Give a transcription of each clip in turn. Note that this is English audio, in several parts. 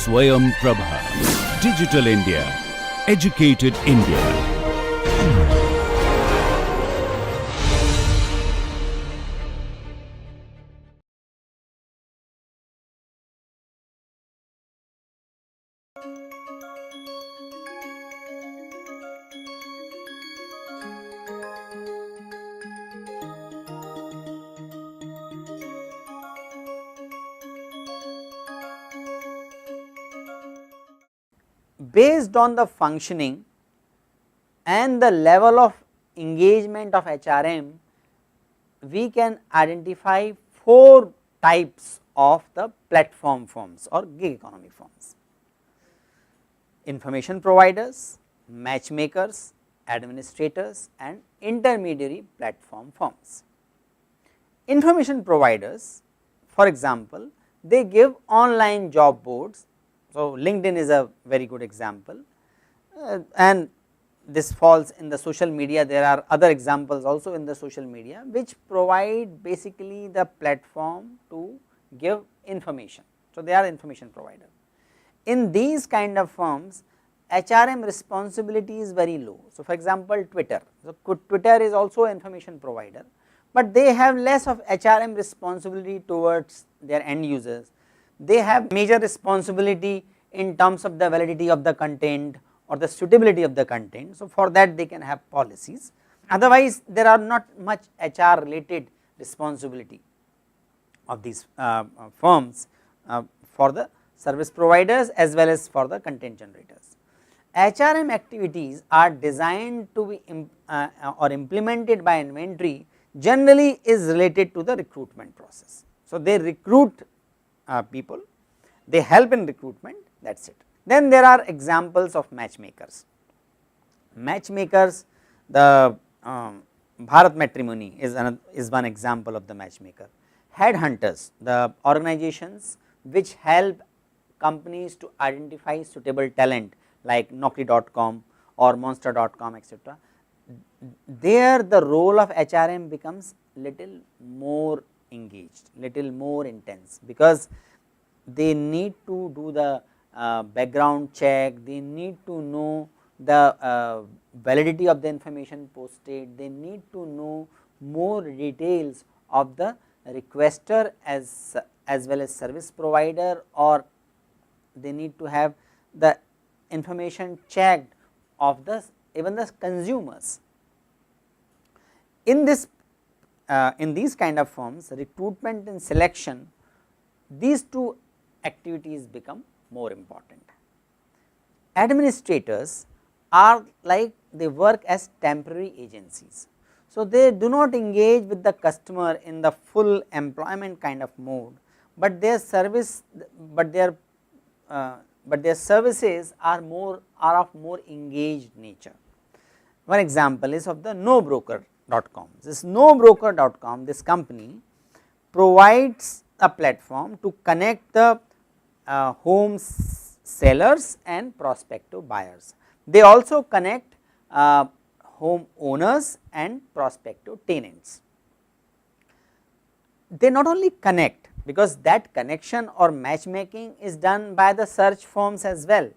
Swayam Prabha. Digital India. Educated India. Based on the functioning and the level of engagement of HRM, we can identify 4 types of the platform firms or gig economy firms: information providers, matchmakers, administrators and intermediary platform firms. Information providers, for example, they give online job boards. So, LinkedIn is a very good example, and this falls in the social media. There are other examples also in the social media which provide basically the platform to give information. So, they are information provider. In these kind of firms, HRM responsibility is very low. So, for example, Twitter. So, Twitter is also an information provider, but they have less of HRM responsibility towards their end users. They have major responsibility in terms of the validity of the content or the suitability of the content. So, for that they can have policies, otherwise there are not much HR related responsibility of these firms for the service providers as well as for the content generators. HRM activities are designed to be or implemented by inventory generally is related to the recruitment process. So, they recruit people, they help in recruitment, that is it. Then there are examples of matchmakers. Matchmakers, the Bharat Matrimony is one example of the matchmaker. Headhunters, the organizations which help companies to identify suitable talent like Naukri.com or Monster.com, etc. There the role of HRM becomes little more engaged, little more intense, because they need to do the background check, they need to know the validity of the information posted, they need to know more details of the requester as well as service provider, or they need to have the information checked of the even the consumers. In this in these kind of firms, recruitment and selection, these two activities become more important. Administrators are like they work as temporary agencies. So, they do not engage with the customer in the full employment kind of mode, but their service, but their services are of more engaged nature. One example is of the NoBroker.com. This NoBroker.com, this company provides a platform to connect the home sellers and prospective buyers. They also connect home owners and prospective tenants. They not only connect, because that connection or matchmaking is done by the search firms as well,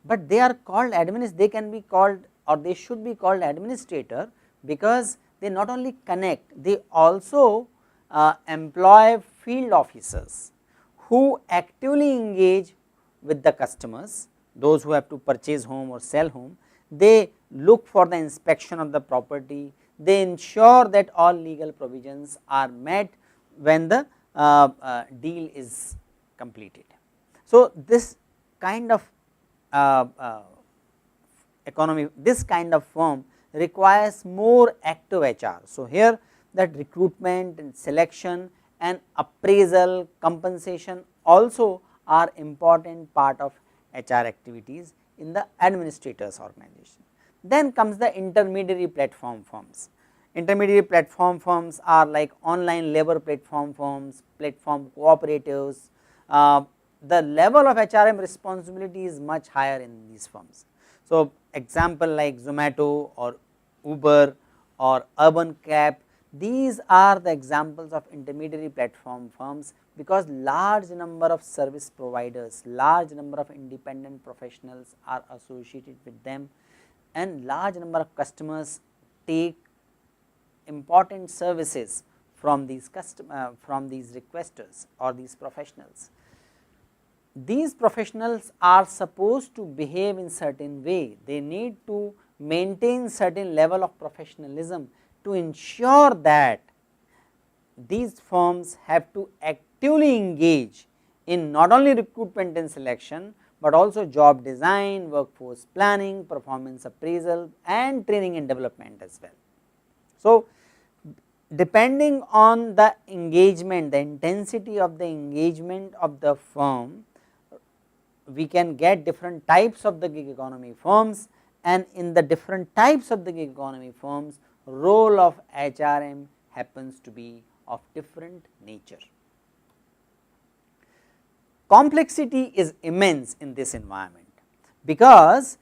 but they are called they can be called, or they should be called administrator, because they not only connect, they also employ field officers who actively engage with the customers, those who have to purchase home or sell home. They look for the inspection of the property, they ensure that all legal provisions are met when the deal is completed. So, this kind of economy, this kind of firm requires more active HR. So, here that recruitment and selection and appraisal, compensation also are important part of HR activities in the administrators organization. Then comes the intermediary platform firms. Intermediary platform firms are like online labor platform firms, platform cooperatives. The level of HRM responsibility is much higher in these firms. So, example like Zomato or Uber or Urban Cap, These are the examples of intermediary platform firms, because large number of service providers, large number of independent professionals are associated with them, and large number of customers take important services from these from these requesters or these professionals. These professionals are supposed to behave in certain way, they need to maintain certain level of professionalism to ensure that these firms have to actively engage in not only recruitment and selection, but also job design, workforce planning, performance appraisal and training and development as well. So, depending on the engagement, the intensity of the engagement of the firm, we can get different types of the gig economy firms, and in the different types of the gig economy firms, role of HRM happens to be of different nature. Complexity is immense in this environment, because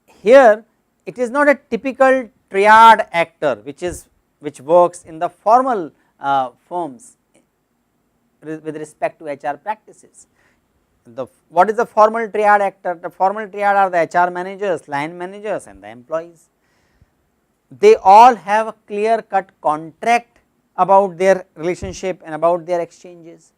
here it is not a typical triad actor which works in the formal firms with respect to HR practices. What is the formal triad actor? The formal triad are the HR managers, line managers and the employees. They all have a clear cut contract about their relationship and about their exchanges.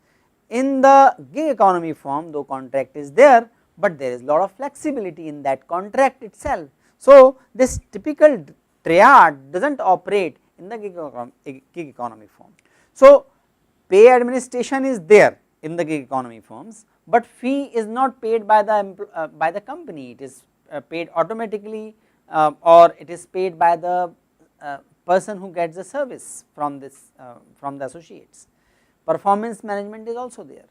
In the gig economy firm, though contract is there, but there is lot of flexibility in that contract itself. So, this typical triad does not operate in the gig economy firm. So, pay administration is there in the gig economy firms, but fee is not paid by the company, it is paid automatically or it is paid by the person who gets the service from this from the associates. Performance management is also there.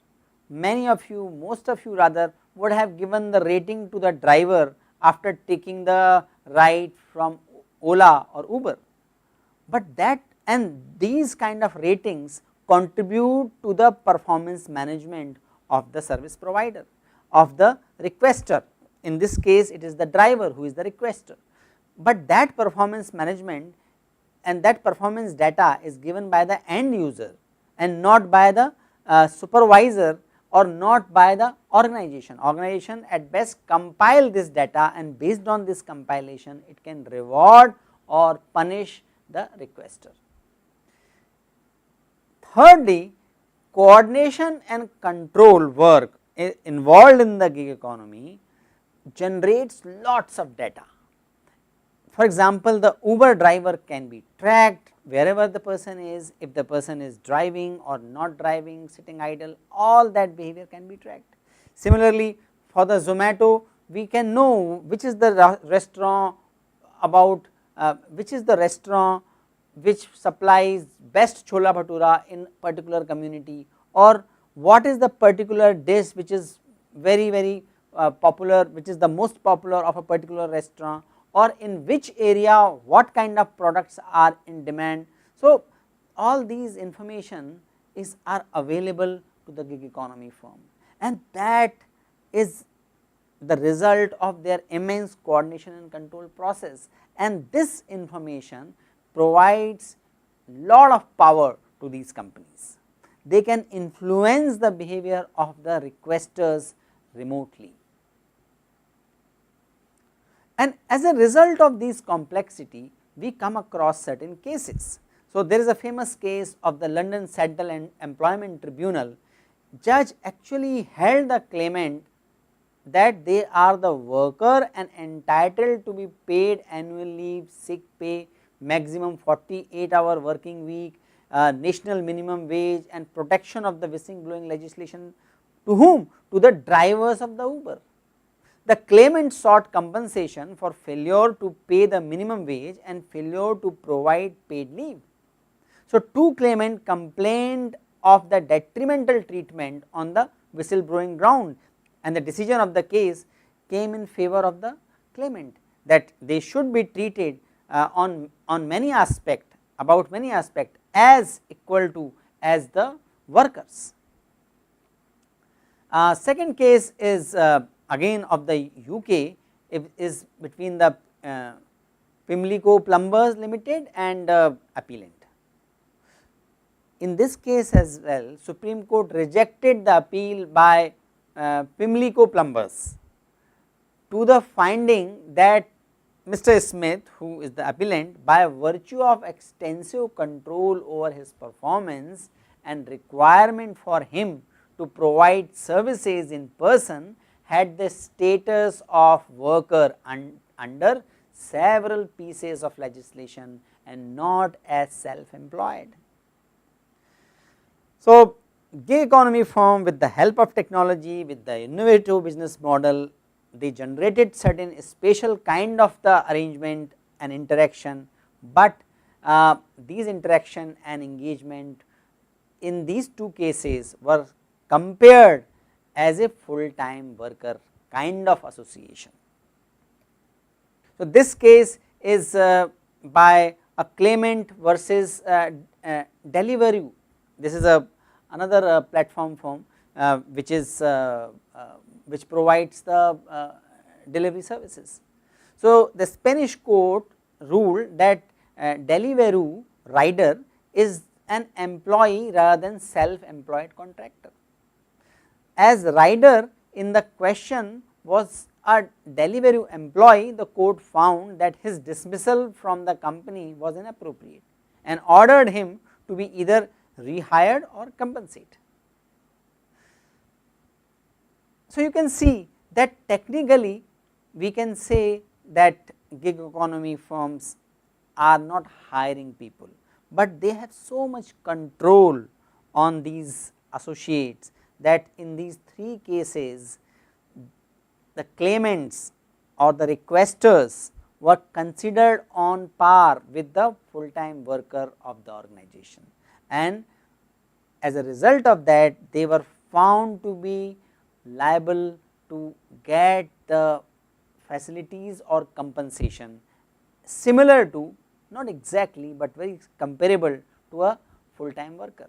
Many of you, most of you rather, would have given the rating to the driver after taking the ride from Ola or Uber, but that and these kind of ratings contribute to the performance management of the service provider, of the requester. In this case it is the driver who is the requester, but that performance management and that performance data is given by the end user and not by the supervisor or not by the organization. Organization at best compile this data, and based on this compilation it can reward or punish the requester. Thirdly, coordination and control work involved in the gig economy generates lots of data. For example, the Uber driver can be tracked wherever the person is, if the person is driving or not driving, sitting idle, all that behavior can be tracked. Similarly, for the Zomato, we can know which is the restaurant which supplies best chola bhatura in particular community, or what is the particular dish which is very popular, which is the most popular of a particular restaurant, or in which area what kind of products are in demand. So, all these information are available to the gig economy firm, and that is the result of their immense coordination and control process, and this information provides lot of power to these companies. They can influence the behavior of the requesters remotely. And as a result of this complexity, we come across certain cases. So, there is a famous case of the London Central and Employment Tribunal. Judge actually held the claimant that they are the worker and entitled to be paid annual leave, sick pay, maximum 48-hour working week, national minimum wage and protection of the whistleblowing legislation. To whom? To the drivers of the Uber. The claimant sought compensation for failure to pay the minimum wage and failure to provide paid leave. So, two claimants complained of the detrimental treatment on the whistleblowing ground, and the decision of the case came in favor of the claimant, that they should be treated on many aspects, about many aspects, as equal to as the workers. Second case is again of the UK, is between the Pimlico Plumbers Limited and appellant. in this case as well, Supreme Court rejected the appeal by Pimlico plumbers to the finding that Mr. Smith, who is the appellant, by virtue of extensive control over his performance and requirement for him to provide services in person, had the status of worker under several pieces of legislation and not as self-employed. So, gig economy firm, with the help of technology, with the innovative business model, they generated certain special kind of the arrangement and interaction, but these interaction and engagement in these two cases were compared as a full time worker kind of association. So, this case is by a claimant versus Deliveroo. This is another platform firm which is which provides the delivery services. So, the Spanish court ruled that Deliveroo rider is an employee rather than self-employed contractor. As rider in the question was a Deliveroo employee, the court found that his dismissal from the company was inappropriate and ordered him to be either rehired or compensated. So, you can see that technically we can say that gig economy firms are not hiring people, but they have so much control on these associates that in these three cases the claimants or the requesters were considered on par with the full time worker of the organization, and as a result of that they were found to be liable to get the facilities or compensation similar to, not exactly, but very comparable to a full time worker.